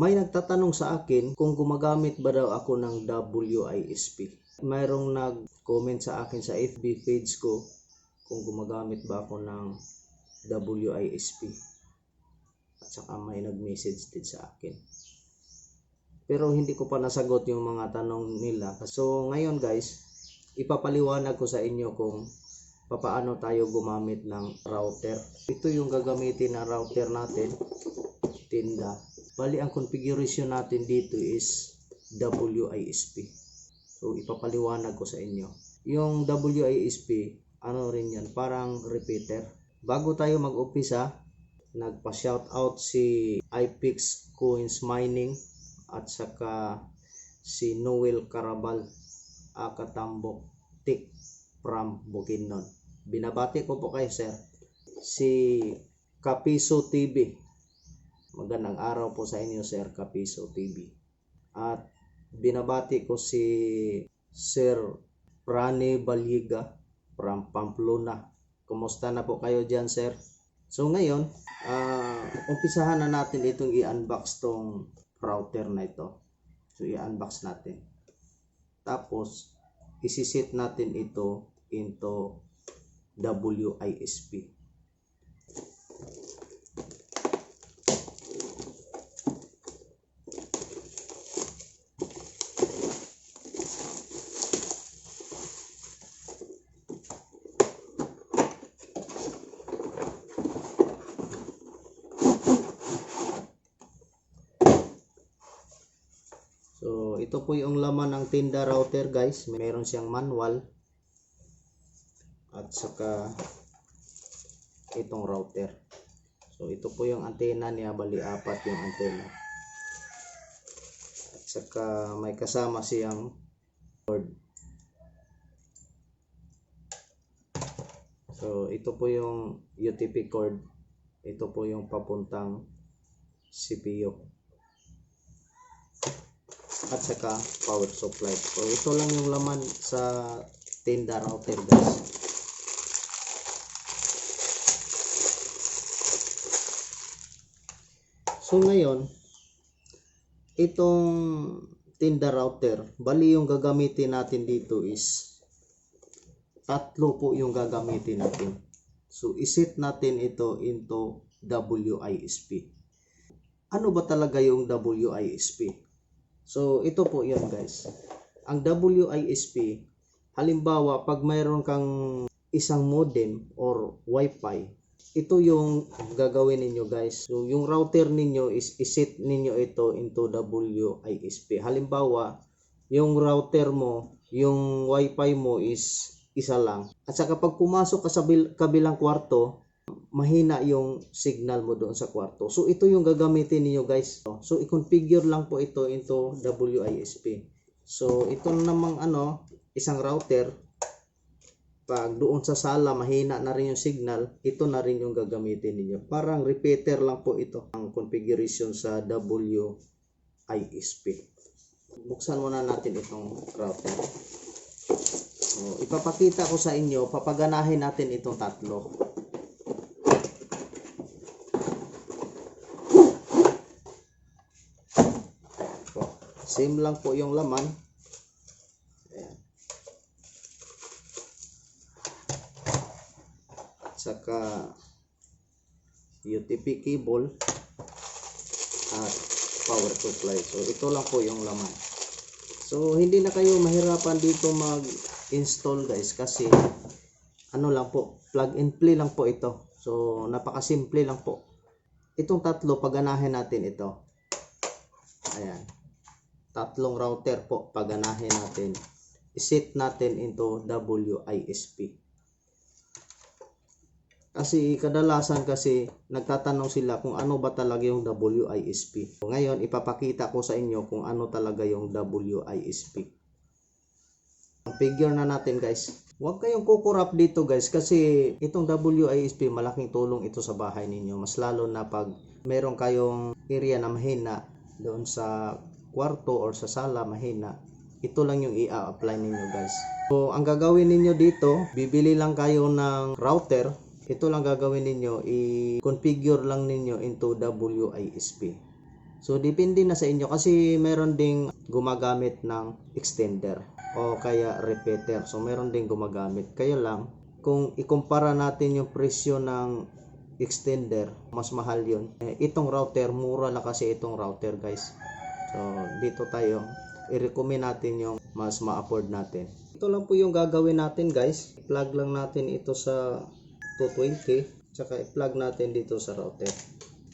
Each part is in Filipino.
May nagtatanong sa akin kung gumagamit ba daw ako ng WISP. Mayroong nag-comment sa akin sa FB page ko kung gumagamit ba ako ng WISP. At saka may nag-message din sa akin. Pero hindi ko pa nasagot yung mga tanong nila. So ngayon guys, ipapaliwanag ko sa inyo kung paano tayo gumamit ng router. Ito yung gagamitin na router natin, tinda. Bali ang configuration natin dito is WISP. So ipapaliwanag ko sa inyo. Yung WISP, ano rin yan, parang repeater. Bago tayo mag-umpisa, nagpa-shoutout si iPix Coins Mining at saka si Noel Carabal Akatambok Tik from Bukidnon. Binabati ko po kayo, sir. Si Kapiso TV. Magandang araw po sa inyo, Sir Kapiso TV. At binabati ko si Sir Rani Baliga from Pamplona. Kumusta na po kayo dyan, sir? So ngayon, umpisahan na natin itong i-unbox tong router na ito. So i-unbox natin. Tapos, isi-set natin ito into WISP. So, ito po yung laman ng tinda router, guys. Meron siyang manual at saka itong router. So, ito po yung antena niya. Bali, 4 yung antena. At saka may kasama siyang cord. So, ito po yung UTP cord. Ito po yung papuntang CPU. At saka power supply. So ito lang yung laman sa tinda router, guys. So ngayon, itong tinda router, bali yung gagamitin natin dito is 3 po yung gagamitin natin. So iset natin ito into WISP. Ano ba talaga yung WISP? So, ito po yun, guys. Ang WISP, halimbawa, pag mayroon kang isang modem or wifi, ito yung gagawin ninyo, guys. So, yung router ninyo is iset ninyo ito into WISP. Halimbawa, yung router mo, yung wifi mo is isa lang. At saka pag pumasok ka sa kabilang kwarto, mahina yung signal mo doon sa kwarto. So ito yung gagamitin niyo, guys. So i-configure lang po ito into WISP. So ito namang isang router, pag doon sa sala mahina na rin yung signal, ito na rin yung gagamitin niyo. Parang repeater lang po ito ang configuration sa WISP. Buksan muna natin itong router. So ipapakita ko sa inyo, papaganahin natin itong 3. Same lang po yung laman. Ayan. Saka UTP cable at power supply. So ito lang po yung laman. So hindi na kayo mahirapan dito mag-install, guys, kasi lang po, plug and play lang po ito. So napakasimple lang po. Itong 3, paganahin natin ito. Ayan. 3 router po, paganahin natin. I-set natin into WISP. Kasi kadalasan nagtatanong sila kung ano ba talaga yung WISP. So, ngayon ipapakita ko sa inyo kung ano talaga yung WISP. Ang figure na natin, guys. Huwag kayong kukurap dito, guys, kasi itong WISP malaking tulong ito sa bahay ninyo. Mas lalo na pag meron kayong area na mahina doon sa kwarto or sa sala, mahina, ito lang yung i-apply ninyo, guys. So ang gagawin ninyo dito, bibili lang kayo ng router. Ito lang gagawin ninyo, i-configure lang ninyo into WISP. So depende na sa inyo kasi meron ding gumagamit ng extender o kaya repeater. So meron ding gumagamit. Kaya lang kung ikumpara natin yung presyo ng extender, mas mahal yun. Itong router, mura lang kasi itong router guys. So dito tayo, i-recommend natin yung mas ma-afford natin. Ito lang po yung gagawin natin guys. I-plug lang natin ito sa 220, tsaka i-plug natin dito sa router.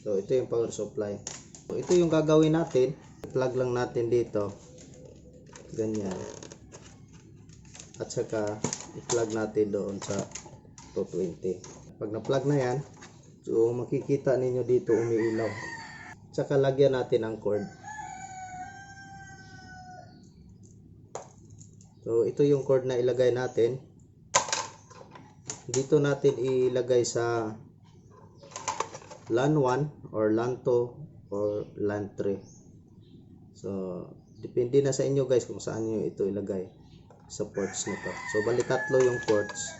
So ito yung power supply. So ito yung gagawin natin. I-plug lang natin dito. Ganyan. At saka i-plug natin doon sa 220. Pag na-plug na yan, so makikita ninyo dito umiilaw. Tsaka lagyan natin ang cord. So ito yung cord na ilagay natin. Dito natin ilagay sa LAN 1 or LAN 2 or LAN 3. So depende na sa inyo guys kung saan nyo ito ilagay sa ports nito. So bali tatlo yung ports.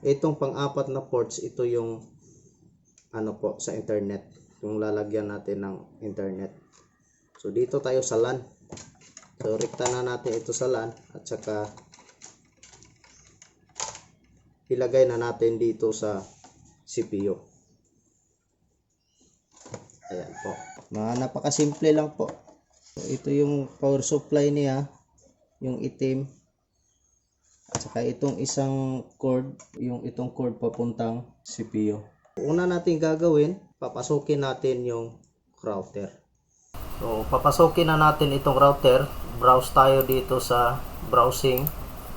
Itong pang-apat na ports, ito yung ano po sa internet, yung lalagyan natin ng internet. So dito tayo sa LAN. So rekta na natin ito sa LAN at saka ilagay na natin dito sa CPU. Ayan po. Napakasimple lang po. So ito yung power supply niya, yung itim. At saka itong isang cord, yung itong cord papuntang CPU. Una natin gagawin, papasukin natin yung router. So papasukin na natin itong router. Browse tayo dito sa browsing.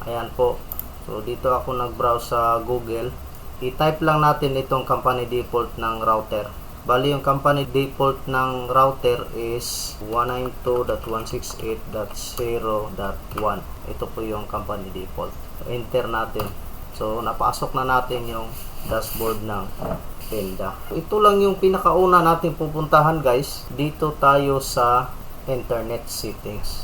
Ayan po. So dito ako nag-browse sa Google. I-type lang natin itong company default ng router. Bali yung company default ng router is 192.168.0.1. Ito po yung company default. Enter natin. So napasok na natin yung dashboard ng Tenda. Ito lang yung pinakauna natin pupuntahan guys. Dito tayo sa internet settings.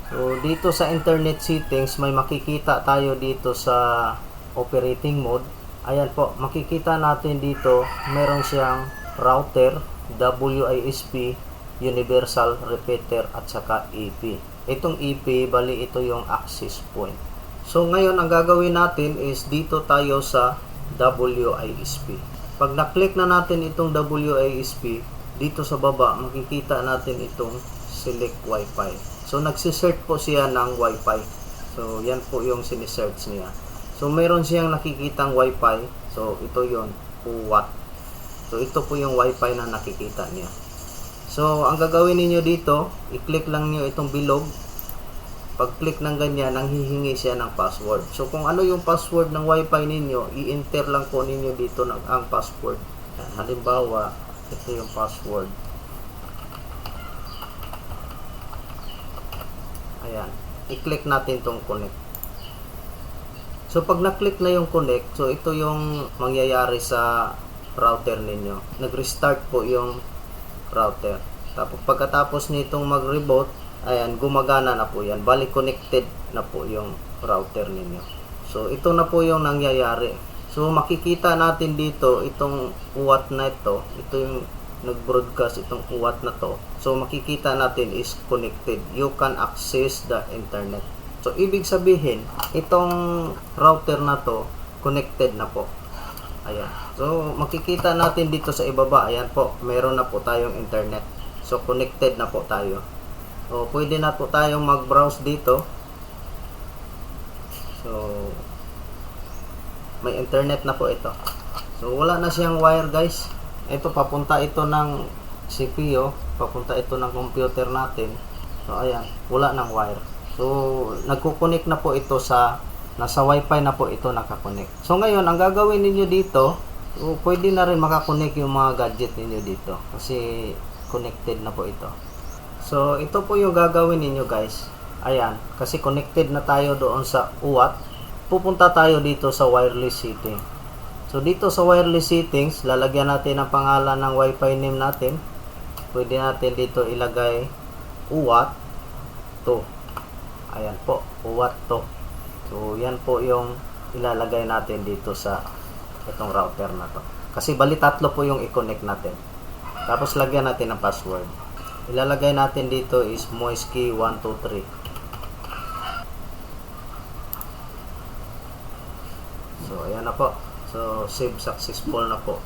So dito sa internet settings may makikita tayo dito sa operating mode. Ayan po, makikita natin dito meron siyang router, WISP, universal repeater at saka EP. Itong EP bali ito yung access point. So ngayon ang gagawin natin is dito tayo sa WISP. Pag na-click na natin itong WISP, dito sa baba makikita natin itong select Wi-Fi. So nagsisearch po siya ng Wi-Fi. So yan po yung sinisearch niya. So meron siyang nakikitang Wi-Fi. So ito yon, UWAT. So ito po yung Wi-Fi na nakikita niya. So ang gagawin niyo dito, i-click lang niyo itong bilog. Pag-click ng ganyan, nanghihingi siya ng password. So kung ano yung password ng Wi-Fi ninyo, i-enter lang po ninyo dito ang password. Halimbawa, ito yung password. Ayan. I-click natin tong connect. So pag na-click na yung connect, so ito yung mangyayari sa router ninyo. Nag-restart po yung router. Tapos pagkatapos nitong mag-reboot, ayan, gumagana na po yan. Bali connected na po yung router ninyo. So ito na po yung nangyayari. So makikita natin dito itong UWAT na ito. Ito yung nag-broadcast itong UWAT na to. So makikita natin is connected. You can access the internet. So ibig sabihin, itong router na to connected na po. Ayan. So makikita natin dito sa ibaba, ayan po, meron na po tayong internet. So connected na po tayo. So pwede na po tayong mag-browse dito. So may internet na po ito. So wala na siyang wire guys. Ito papunta ito ng CPU, papunta ito ng computer natin. So ayan, wala nang wire. So nagko-connect na po ito sa nasa Wi-Fi na po ito nakakonect. So ngayon, ang gagawin ninyo dito, so, pwede na rin makakonect yung mga gadget ninyo dito kasi connected na po ito. So ito po yung gagawin ninyo guys. Ayan, kasi connected na tayo doon sa UWAT. Pupunta tayo dito sa wireless setting. So dito sa wireless settings, lalagyan natin ang pangalan ng Wi-Fi name natin. Pwede natin dito ilagay UWAT 2. Ayan po, UWAT 2. So yan po yung ilalagay natin dito sa itong router na to. Kasi bali tatlo po yung i-connect natin. Tapos lagyan natin ng password. Ilalagay natin dito is moiskey123. So ayan na po. So save successful na po.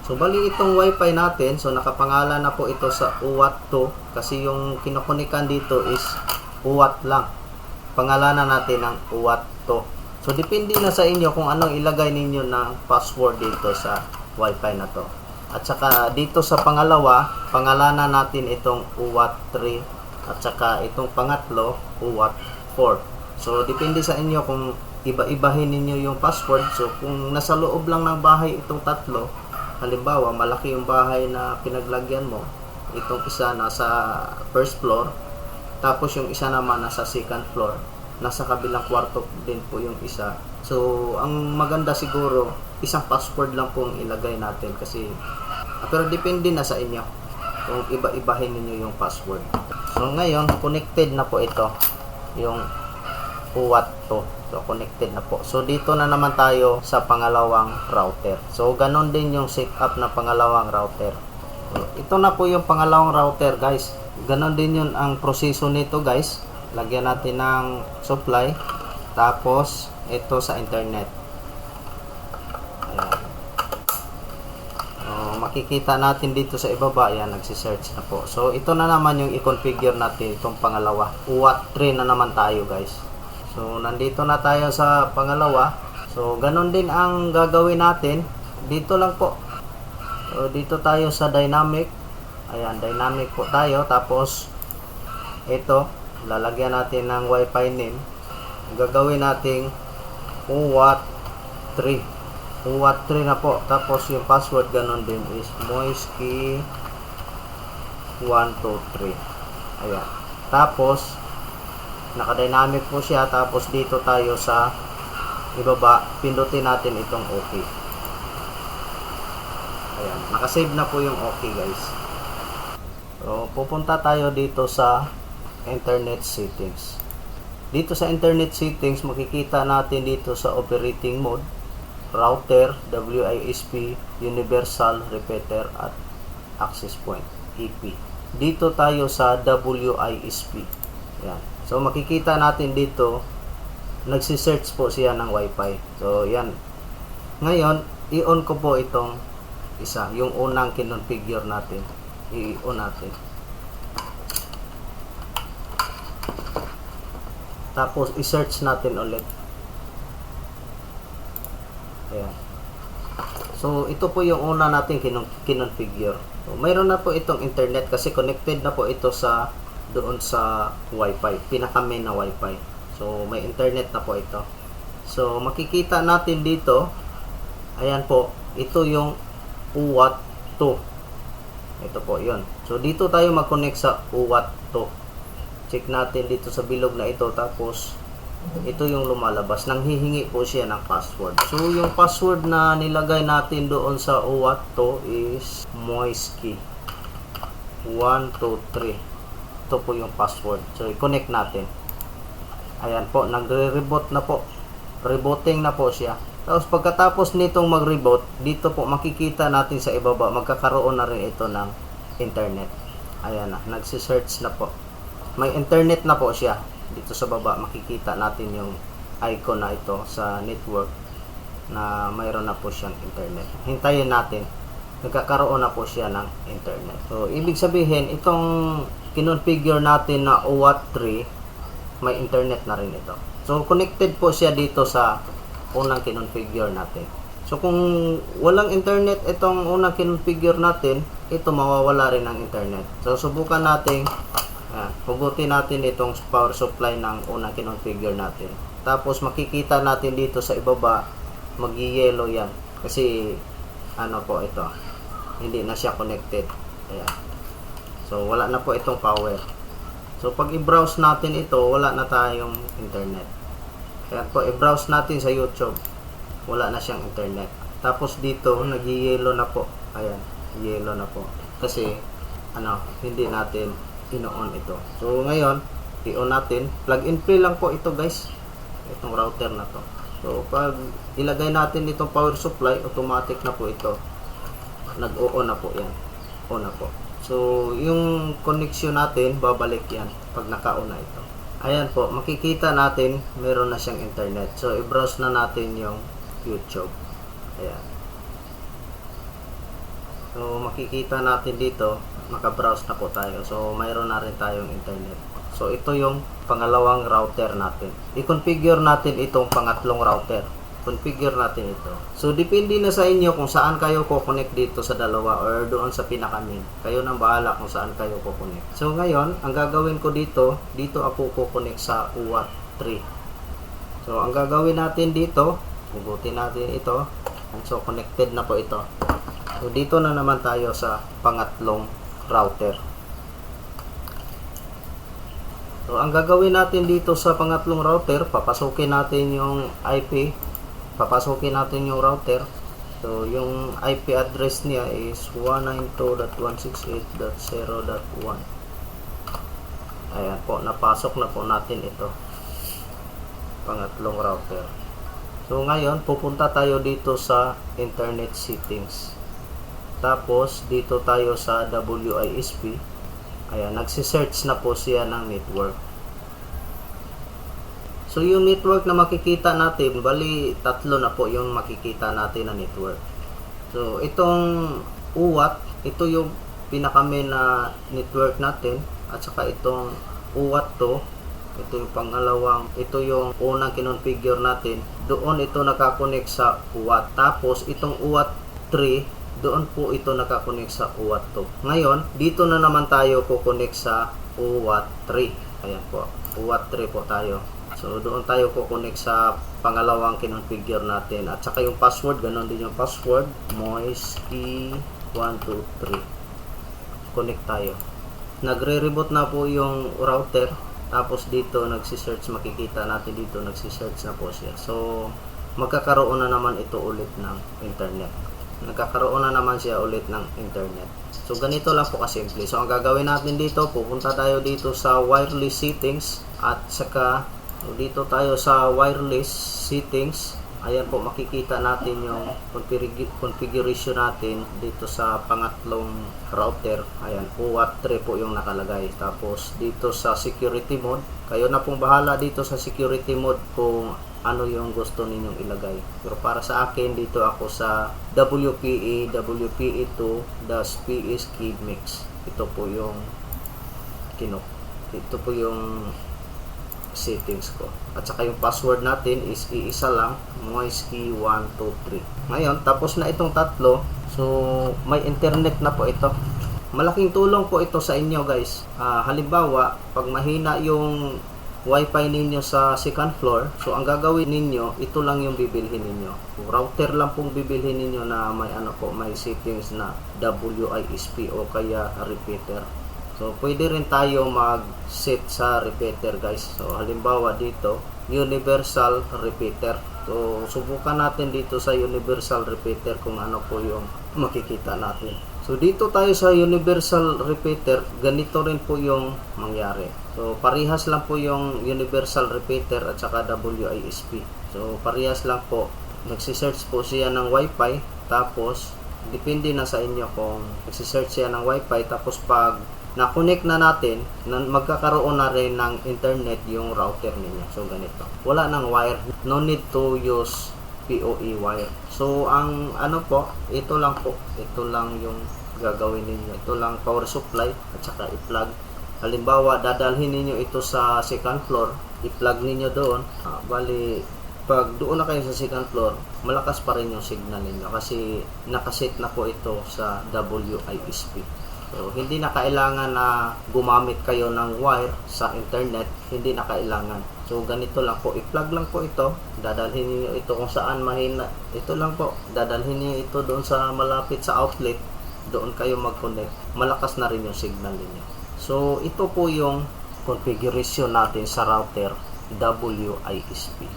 So bali itong wifi natin, so nakapangalan na po ito sa UWAT2 kasi yung kinokonikan dito is UWAT lang. Pangalanan natin ng UWAT2. So depende na sa inyo kung anong ilagay ninyo ng password dito sa wifi na to. At saka dito sa pangalawa, pangalanan natin itong UWAT3 at saka itong pangatlo UWAT4. So depende sa inyo kung iba-ibahin ninyo yung password. So kung nasa loob lang ng bahay itong tatlo, halimbawa malaki yung bahay na pinaglagyan mo, itong isa nasa first floor, tapos yung isa naman nasa second floor, nasa kabilang kwarto din po yung isa. So ang maganda siguro isang password lang pong ilagay natin kasi pero depende na sa inyo kung iba-ibahin niyo yung password. So ngayon connected na po ito yung UWAT2. So connected na po. So dito na naman tayo sa pangalawang router. So ganon din yung setup na pangalawang router. So, ito na po yung pangalawang router, guys. Ganon din yun ang proseso nito, guys. Lagyan natin ng supply. Tapos ito sa internet. Ayan. So, makikita natin dito sa ibaba. Ayan, nagsisearch na po. So ito na naman yung i-configure natin itong pangalawa. UWAT3 na naman tayo, guys. So, nandito na tayo sa pangalawa. So, ganun din ang gagawin natin. Dito lang po. So, dito tayo sa dynamic. Ayan, dynamic po tayo. Tapos, ito, lalagyan natin ng wifi name. Gagawin natin UWAT3. UWAT3 na po. Tapos, yung password ganun din is moiskey123. Ayan. Tapos, naka-dynamic po siya. Tapos dito tayo sa ibaba, pindutin natin itong OK. Ayan, nakasave na po yung OK, guys. So pupunta tayo dito sa internet settings. Dito sa internet settings, makikita natin dito sa operating mode, router, WISP, universal repeater at access point, EP. Dito tayo sa WISP. Ayan. So makikita natin dito, nagsi-search po siya ng wifi. So yan. Ngayon, i-on ko po itong isa, yung unang kinonfigure natin. I-on natin. Tapos i-search natin ulit. Ayan. So ito po yung una natin kinonfigure. So mayroon na po itong internet kasi connected na po ito sa doon sa wifi, pinaka main na wifi. So may internet na po ito. So makikita natin dito, ayan po, ito yung UWAT2. Ito po yon. So dito tayo mag-connect sa UWAT2. Check natin dito sa bilog na ito. Tapos ito yung lumalabas. Nanghihingi po siya ng password. So yung password na nilagay natin doon sa UWAT2 is moiskey123. Ito po yung password. So i-connect natin. Ayan po, nagre-reboot na po. Rebooting na po siya. Tapos pagkatapos nitong mag-reboot, dito po makikita natin sa ibaba, magkakaroon na rin ito ng internet. Ayan na, nagsi-search na po. May internet na po siya. Dito sa baba, makikita natin yung icon na ito sa network na mayroon na po siyang internet. Hintayin natin. Nagkakaroon na po siya ng internet. So, ibig sabihin, itong kinonfigure natin na UWAT3, may internet na rin ito. So, connected po siya dito sa unang kinonfigure natin. So, kung walang internet itong unang kinonfigure natin, ito mawawala rin ng internet. So, subukan natin, hugutin natin itong power supply ng unang kinonfigure natin. Tapos, makikita natin dito sa ibaba, mag-yellow yan. Kasi, ano po ito, hindi na siya connected. Ayan. So wala na po itong power. So pag i-browse natin ito, wala na tayong internet. Kaya po i-browse natin sa YouTube, wala na siyang internet. Tapos dito nag-yellow na po. Ayan, yellow na po. Kasi ano, hindi natin ino-on ito. So ngayon, i-on natin. Plug and play lang po ito, guys. Itong router na to. So pag ilagay natin itong power supply, automatic na po ito. Nag-o-on na po yan. on na po. So, yung connection natin, babalik yan pag naka-on na ito. Ayan po, makikita natin meron na siyang internet. So, i-browse na natin yung YouTube. Ayan. So, makikita natin dito, naka-browse na po tayo. So, mayroon na rin tayong internet. So, ito yung pangalawang router natin. I-configure natin itong pangatlong router. Configure natin ito. So, depende na sa inyo kung saan kayo ko-connect dito sa dalawa or doon sa pinaka-main. Kayo nang bahala kung saan kayo ko-connect. So, ngayon, ang gagawin ko dito ako ko-connect sa UAT 3. So, ang gagawin natin dito, hugutin natin ito. So, connected na po ito. So, dito na naman tayo sa pangatlong router. So, ang gagawin natin dito sa pangatlong router, papasukin natin yung IP. Papasukin natin yung router. So, yung IP address niya is 192.168.0.1. Ayan po, napasok na po natin ito. Pangatlong router. So, ngayon, pupunta tayo dito sa internet settings. Tapos, dito tayo sa WISP. Ayan, nagsisearch na po siya ng network. So, yung network na makikita natin, bali, tatlo na po yung makikita natin na network. So, itong UAT, ito yung pinaka-main na network natin. At saka itong UAT to, ito yung pangalawang, ito yung unang kinonfigure natin. Doon ito nakakonect sa UAT. Tapos, itong UAT 3, doon po ito nakakonect sa UAT 2. Ngayon, dito na naman tayo kukonect sa UAT 3. Ayan po, UAT 3 po tayo. So, doon tayo kukonect sa pangalawang kinonfigure natin. At saka yung password, ganoon din yung password. moiskey123. Connect tayo. Nagre-reboot na po yung router. Tapos dito, nagsisearch. Makikita natin dito, nagsisearch na po siya. So, magkakaroon na naman ito ulit ng internet. Nagkakaroon na naman siya ulit ng internet. So, ganito lang po kasimple. So, ang gagawin natin dito, pupunta tayo dito sa wireless settings. At saka, so, dito tayo sa wireless settings. Ayan po, makikita natin yung configuration natin dito sa pangatlong router. Ayan, UAT 3 po yung nakalagay. Tapos dito sa security mode, kayo na pong bahala dito sa security mode kung ano yung gusto ninyong ilagay. Pero para sa akin, dito ako sa WPE2-PS Key Mix. Ito po yung settings ko. At saka yung password natin is iisa lang, moiskey123. Ngayon, tapos na itong tatlo. So, may internet na po ito. Malaking tulong po ito sa inyo, guys. Halimbawa, pag mahina yung wifi ninyo sa second floor, so ang gagawin ninyo, ito lang yung bibilhin ninyo. Router lang pong bibilhin ninyo na may may settings na WISP o kaya repeater. So, pwede rin tayo mag-set sa repeater, guys. So, halimbawa dito, universal repeater. So, subukan natin dito sa universal repeater kung ano po yung makikita natin. So, dito tayo sa universal repeater, ganito rin po yung mangyari. So, parehas lang po yung universal repeater at saka WISP. So, parehas lang po. Nagsisearch po siya ng wifi, tapos, depende na sa inyo kung nagsisearch siya ng wifi, tapos pag na-connect na natin, magkakaroon na rin ng internet yung router ninyo. So, ganito. Wala nang wire. No need to use PoE wire. So, ang ito lang po. Ito lang yung gagawin ninyo. Ito lang power supply at saka i-plug. Halimbawa, dadalhin ninyo ito sa second floor. I-plug ninyo doon. Bali, pag doon na kayo sa second floor, malakas pa rin yung signal ninyo kasi nakaset na po ito sa WISP. So, hindi na kailangan na gumamit kayo ng wire sa internet. Hindi na kailangan. So, ganito lang po. I-plug lang po ito. Dadalhin niyo ito kung saan mahina. Ito lang po. Dadalhin niyo ito doon sa malapit sa outlet. Doon kayo mag-connect. Malakas na rin yung signal niyo. So, ito po yung configuration natin sa router WISP.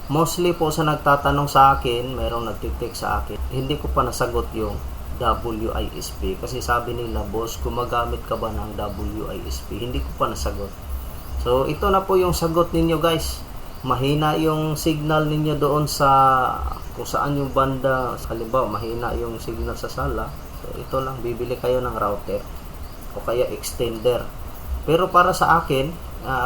Mostly po sa nagtatanong sa akin, mayroong nagtitext sa akin, hindi ko pa nasagot yung WISP kasi sabi nila, boss, gumagamit ka ba ng WISP? Hindi ko pa nasagot. So, ito na po yung sagot ninyo, guys. Mahina yung signal ninyo doon sa kung saan yung banda. Halimbawa, mahina yung signal sa sala. So ito lang, bibili kayo ng router o kaya extender. Pero para sa akin,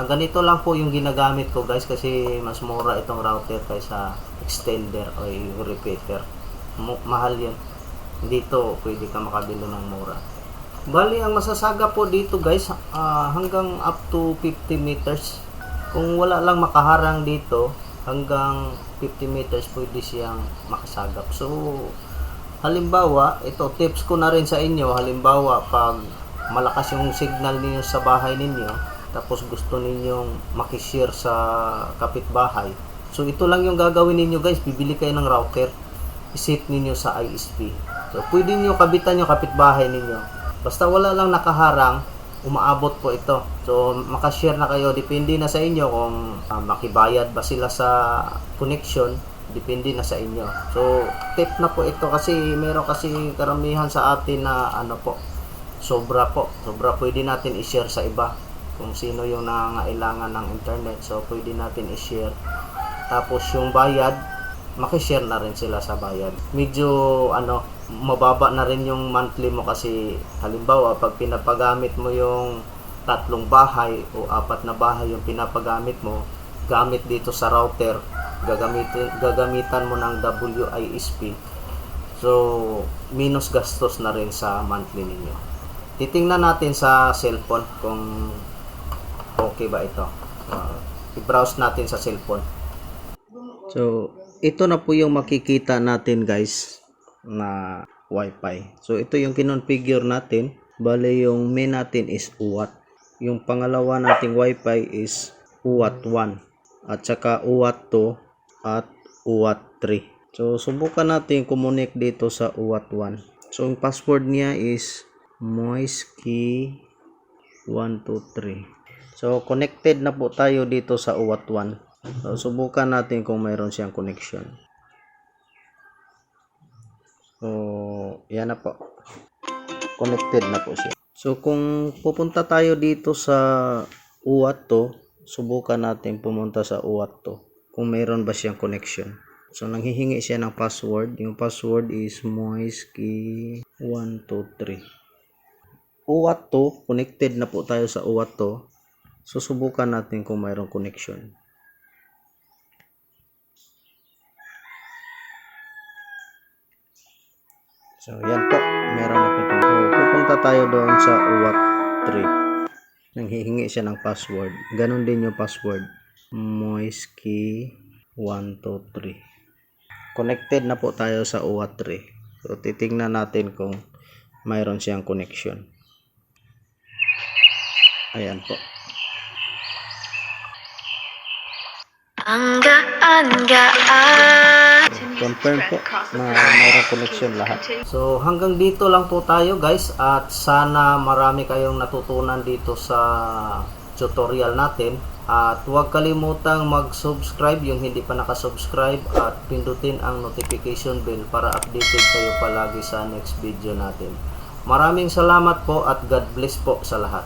ganito lang po yung ginagamit ko guys, kasi mas mura itong router kaysa extender o yung repeater. Mahal yun. Dito pwede ka makabili ng mura. Bali ang masasaga po dito guys, hanggang up to 50 meters. Kung wala lang makaharang dito, hanggang 50 meters pwede siyang makasagap. So halimbawa, ito tips ko na rin sa inyo, halimbawa pag malakas yung signal niyo sa bahay ninyo, tapos gusto ninyong makishare sa kapitbahay, so ito lang yung gagawin ninyo guys, bibili kayo ng router, iset ninyo sa ISP. So pwede nyo kabitan yung kapitbahay ninyo, basta wala lang nakaharang, umaabot po ito. So makashare na kayo, depende na sa inyo kung makibayad ba sila sa connection, depende na sa inyo. So tip na po ito, kasi meron kasi karamihan sa atin na sobra pwede natin i-share sa iba kung sino yung nangangailangan ng internet. So pwede natin i-share, tapos yung bayad makishare na rin sila sa bayad. Medyo mababa na rin yung monthly mo, kasi halimbawa pag pinapagamit mo yung 3 bahay o 4 na bahay yung pinapagamit mo, gamit dito sa router, gagamitan mo ng WISP, so minus gastos na rin sa monthly ninyo. Titingnan natin sa cellphone kung okay ba ito. I-browse natin sa cellphone. So ito na po yung makikita natin guys na wifi. So ito yung kinonfigure natin. Bale yung main natin is UAT. Yung pangalawa nating wifi is UAT 1 at saka UAT 2 at UAT 3. So subukan natin connect dito sa UAT 1. So yung password niya is moiskey123. So connected na po tayo dito sa UAT 1. So subukan natin kung mayroon siyang connection. So yan na po, connected na po siya. So kung pupunta tayo dito sa UAT 2, subukan natin pumunta sa UAT 2 kung mayroon ba siyang connection. So nanghihingi siya ng password. Yung password is moiskey123. UAT 2, connected na po tayo sa UAT 2. So subukan natin kung mayroong connection. So yan po, meron na po. So, pupunta tayo doon sa UAT 3. Nanghihingi siya ng password. Ganon din yung password, moiskey123. Connected na po tayo sa UAT 3. So titingnan natin kung mayroon siyang connection. Ayan po. Confirm po na mayroong connection lahat. So hanggang dito lang po tayo guys, at sana marami kayong natutunan dito sa tutorial natin. At huwag kalimutang mag-subscribe yung hindi pa nakasubscribe, at pindutin ang notification bell para updated kayo palagi sa next video natin. Maraming salamat po at God bless po sa lahat.